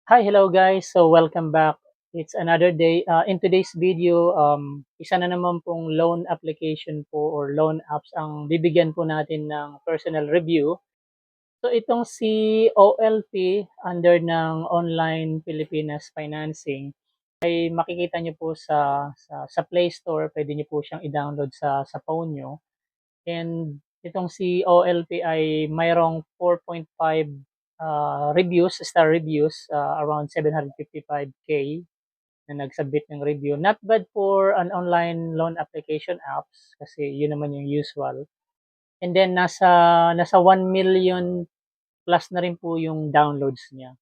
Hi, hello guys. So welcome back. It's another day. In today's video, isa na naman pong loan application po or loan apps ang bibigyan po natin ng personal review. So itong si OLP under ng Online Pilipinas Financing ay makikita niyo po sa Play Store. Pwede niyo po siyang i-download sa phone niyo. And itong si OLP ay mayroong 4.5 reviews, star reviews, around 755K na nag-submit ng review. Not bad for an online loan application apps kasi yun naman yung usual. And then nasa 1 million plus na rin po yung downloads niya.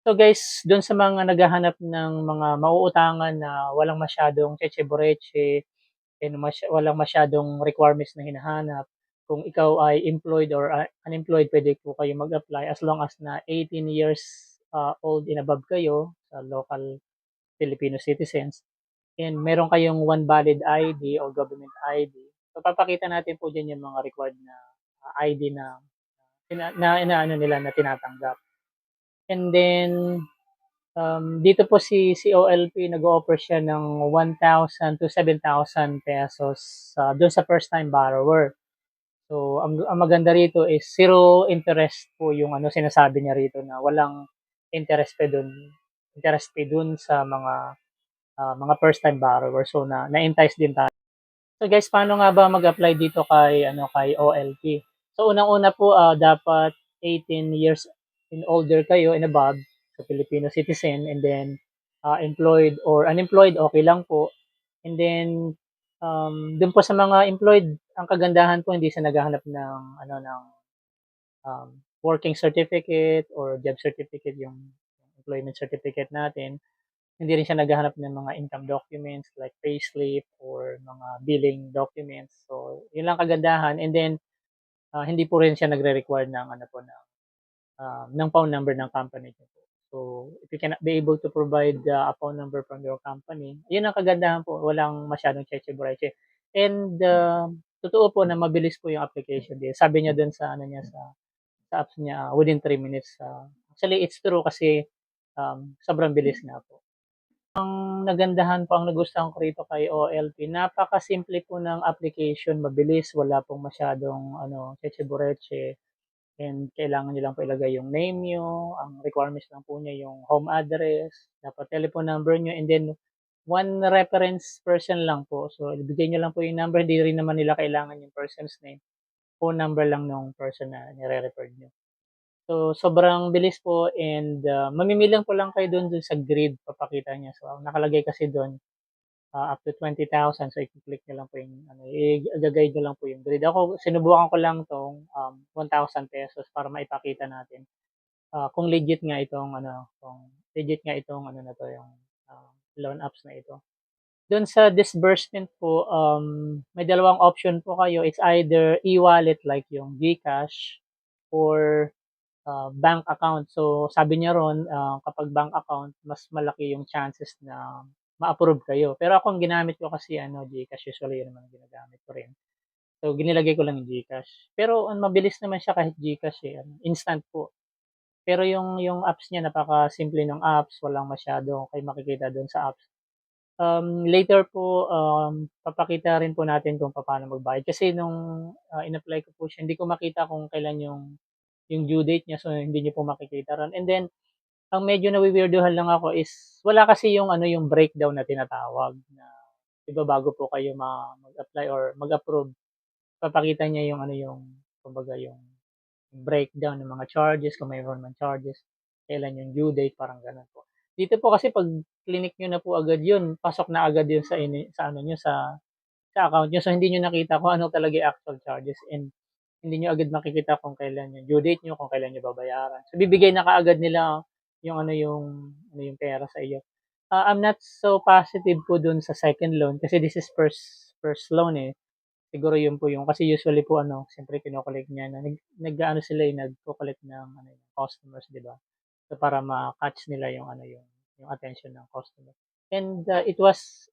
So guys, doon sa mga naghahanap ng mga mauutangan na walang masyadong cheche-boreche, and walang masyadong requirements na hinahanap. Kung ikaw ay employed or unemployed, pwede po kayo mag-apply as long as na 18 years old and above kayo sa local Filipino citizens. And meron kayong one valid ID or government ID. So papakita natin po dyan yung mga required na ID na ano nila na tinatanggap. And then dito po si OLP nag-o-offer siya ng 1,000 to 7,000 pesos doon sa first time borrower. So ang maganda rito is zero interest po yung ano sinasabi niya rito na walang interest pa doon sa mga first time borrower. So na-entice din tayo. So guys, paano nga ba mag-apply dito kay OLP? So unang-una po dapat 18 years and older kayo and above sa Filipino citizen, and then employed or unemployed okay lang po. And then dun po sa mga employed, ang kagandahan po hindi siya naghahanap ng working certificate or job certificate, yung employment certificate natin. Hindi rin siya naghahanap ng mga income documents like payslip or mga billing documents. So, yun lang kagandahan. And then, hindi po rin siya nagre-require ng ng phone number ng company niyo po. So, if you cannot be able to provide a phone number from your company, yun ang kagandahan po. Walang masyadong cheche-boreche. And totoo po na mabilis po yung application din. Sabi niya dun sa apps niya, within 3 minutes. Actually, it's true kasi sobrang bilis nga po. Ang nagandahan po, ang nagustuhan ko rito kay OLP, napakasimple po ng application, mabilis, wala pong masyadong cheche-boreche, and kailangan niyo lang po ilagay yung name niyo, ang requirements lang po niya yung home address, dapat telephone number niyo, and then one reference person lang po. So, ibigay niyo lang po yung number, hindi rin naman nila kailangan yung person's name, phone number lang nung person na nire-refer niyo. So, sobrang bilis po, and mamimilang po lang kayo dun sa grid, papakita niya. So, nakalagay kasi dun up to 20,000. So, i-click niyo lang po yung i-guide niyo lang po yung grid. Ako, sinubukan ko lang tong 1,000 pesos para maipakita natin kung legit nga itong ano na to, yung loan apps na ito. Doon sa disbursement po, may dalawang option po kayo. It's either e-wallet like yung GCash or bank account. So, sabi niya ron, kapag bank account, mas malaki yung chances na ma-approve kayo. Pero ako ang ginamit ko kasi GCash, usually yun naman ang ginagamit ko rin. So, ginilagay ko lang yung GCash. Pero mabilis naman siya kahit GCash eh. Instant po. Pero yung apps niya, napaka-simple ng apps. Walang masyado kayo makikita doon sa apps. Later po, papakita rin po natin kung paano magbayad. Kasi nung in-apply ko po siya, hindi ko makita kung kailan yung due date niya, so hindi niyo po makikita ron. And then, ang medyo nawi-weirduhan lang ako is wala kasi yung breakdown na tinatawag na 'di ba bago po kayo mag-apply or mag-approve, papakita niya yung kumbaga yung breakdown ng mga charges, kung mayroon man charges, kailan yung due date, parang gano'n po. Dito po kasi 'pag clinic niyo na po agad yun, pasok na agad yun sa ano niyo, sa account niyo. So, hindi niyo nakita kung ano talaga yung actual charges, and hindi niyo agad makikita kung kailan yung due date niyo, kung kailan niyo babayaran. So, bibigay na kaagad nila yung pera sa iyo. I'm not so positive po dun sa second loan kasi this is first loan eh. Siguro yun po yung kasi usually po siyempre kino-collect niya na nag-aano sila nagko-collect ng yung customers, 'di ba? So, para ma-catch nila yung attention ng customer. And it was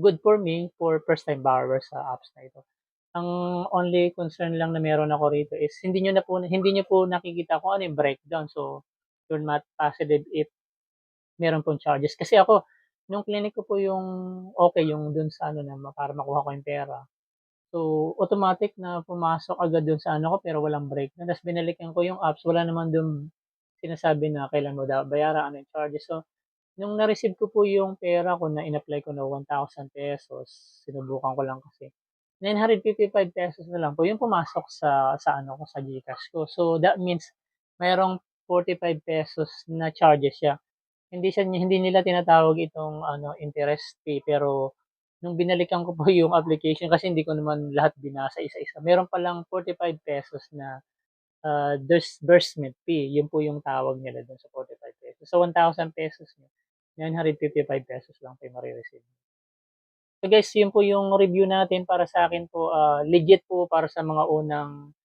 good for me for first time borrowers sa apps na ito. Ang only concern lang na meron ako rito is hindi niyo po nakikita kung ano yung breakdown. So, turn positive if meron pong charges. Kasi ako, nung clinic ko po yung okay, yung dun sa ano na para makuha ko yung pera. So, automatic na pumasok agad dun sa ano ko pero walang breakdown. Tapos binalikan ko yung apps, wala naman dun sinasabi na kailan mo daw bayaran, ano yung charges. So, nung na-receive ko po yung pera ko na in-apply ko na ₱1,000, sinubukan ko lang kasi, ₱955 na lang po yung pumasok sa ano ko, sa GCash ko. So, that means mayroong ₱45 na charges siya. Hindi nila tinatawag itong ano, interest fee, pero nung binalikan ko po yung application kasi hindi ko naman lahat binasa isa-isa, meron palang ₱45 na, disbursement fee, yun po yung tawag nila dun sa ₱45. So, ₱1,000 niyo, ₱955 lang po yung mare-receive. So guys, yun po yung review natin para sa akin po, legit po para sa mga unang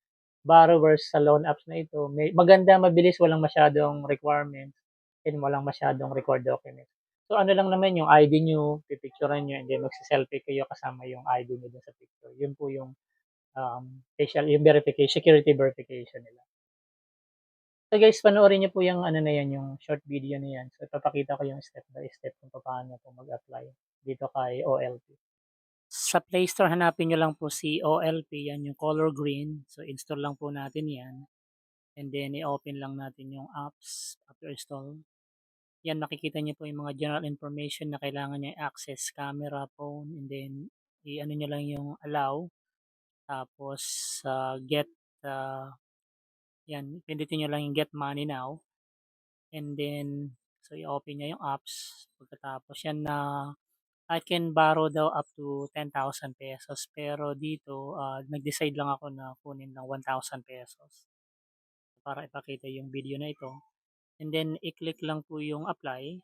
borrowers sa loan apps na ito. Maganda, mabilis, walang masyadong requirements, and walang masyadong record documents. So ano lang naman yung ID niyo, pipicturean niyo, and then magse-selfie kayo kasama yung ID niyo dun sa picture. Yun po yung, yung verification, security verification nila. So guys, panoorin niyo po yung ano na yan, yung short video na yan. So ipapakita ko yung step by step kung paano po mag-apply dito kay OLP. Sa Play Store hanapin niyo lang po si OLP, yan yung color green. So install lang po natin yan. And then i-open lang natin yung apps after install. Yan, makikita niyo po yung mga general information na kailangan niya i-access, camera, phone, and then i-ano niyo lang yung allow. Tapos get, uh, yan, pindutin niyo lang yung get money now. And then, so i-open niya yung apps. Pagkatapos yan na I can borrow daw up to ₱10,000, pero dito, nag-decide lang ako na kunin ng ₱1,000 para ipakita yung video na ito. And then i-click lang po yung apply.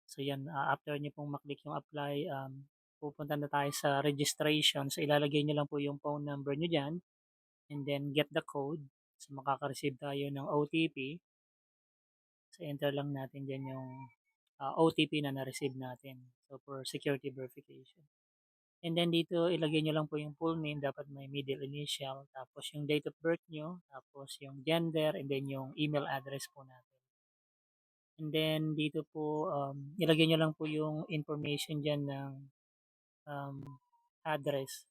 So yan, after niyo pong maklik yung apply, pupunta na tayo sa registration. So ilalagay niyo lang po yung phone number niyo diyan, and then get the code. So makaka-receive tayo ng OTP. So enter lang natin diyan yung OTP na na-receive natin. So for security verification. And then dito ilagay niyo lang po yung full name, dapat may middle initial, tapos yung date of birth niyo, tapos yung gender, and then yung email address po natin. And then dito po, ilagay niyo lang po yung information diyan ng um, address.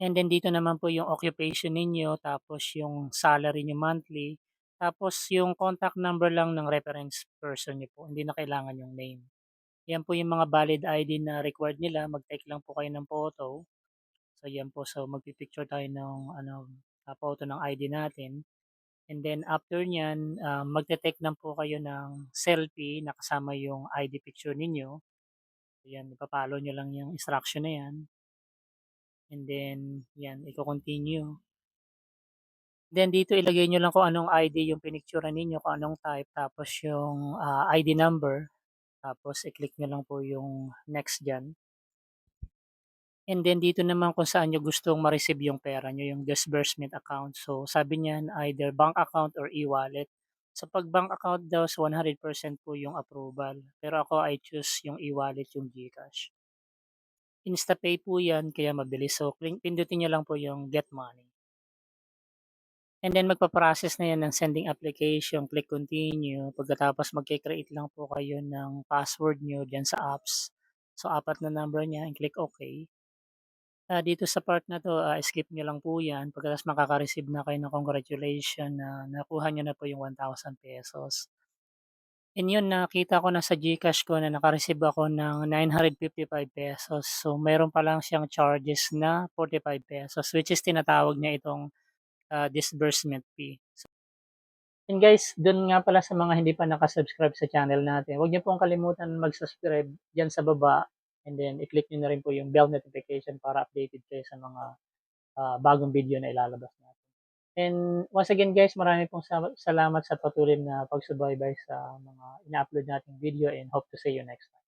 And then dito naman po yung occupation ninyo, tapos yung salary niyo monthly, tapos yung contact number lang ng reference person niyo po, hindi na kailangan yung name. Yan po yung mga valid ID na required nila, mag-take lang po kayo ng photo. So yan po, so magpi-picture tayo ng ano, photo ng ID natin. And then after niyan, magte-take lang po kayo ng selfie na kasama yung ID picture ninyo. So yan, ipapollow nyo lang yung instruction na yan. And then, yan, i-continue. Then dito ilagay nyo lang kung anong ID yung pinicturean ninyo, kung anong type, tapos yung ID number. Tapos i-click nyo lang po yung next dyan. And then dito naman kung saan nyo gustong ma-receive yung pera nyo, yung disbursement account. So sabi niyan either bank account or e-wallet. So pag bank account daw, so 100% po yung approval. Pero ako I choose yung e-wallet, yung GCash. InstaPay po yan, kaya mabilis. So pindutin nyo lang po yung get money. And then magpa-process na yan ng sending application, click continue. Pagkatapos magke-create lang po kayo ng password nyo dyan sa apps. So 4 na number niya, and click OK. Dito sa part na 'to, skip niyo lang po 'yan, pagkatapos makaka-receive na kayo ng congratulation na nakuha niyo na po yung ₱1,000. And 'yun, nakita ko na sa GCash ko na naka-receive ako ng ₱955. So meron pa lang siyang charges na ₱45, which is tinatawag niya itong, disbursement fee. And guys, dun nga pala sa mga hindi pa naka-subscribe sa channel natin, huwag niyo pong kalimutan mag-subscribe diyan sa baba, and then i-click niyo na rin po yung bell notification para updated kayo sa mga bagong video na ilalabas natin. And once again guys, marami pong salamat sa patuloy na pagsubaybay sa mga ina-upload nating video, and hope to see you next time.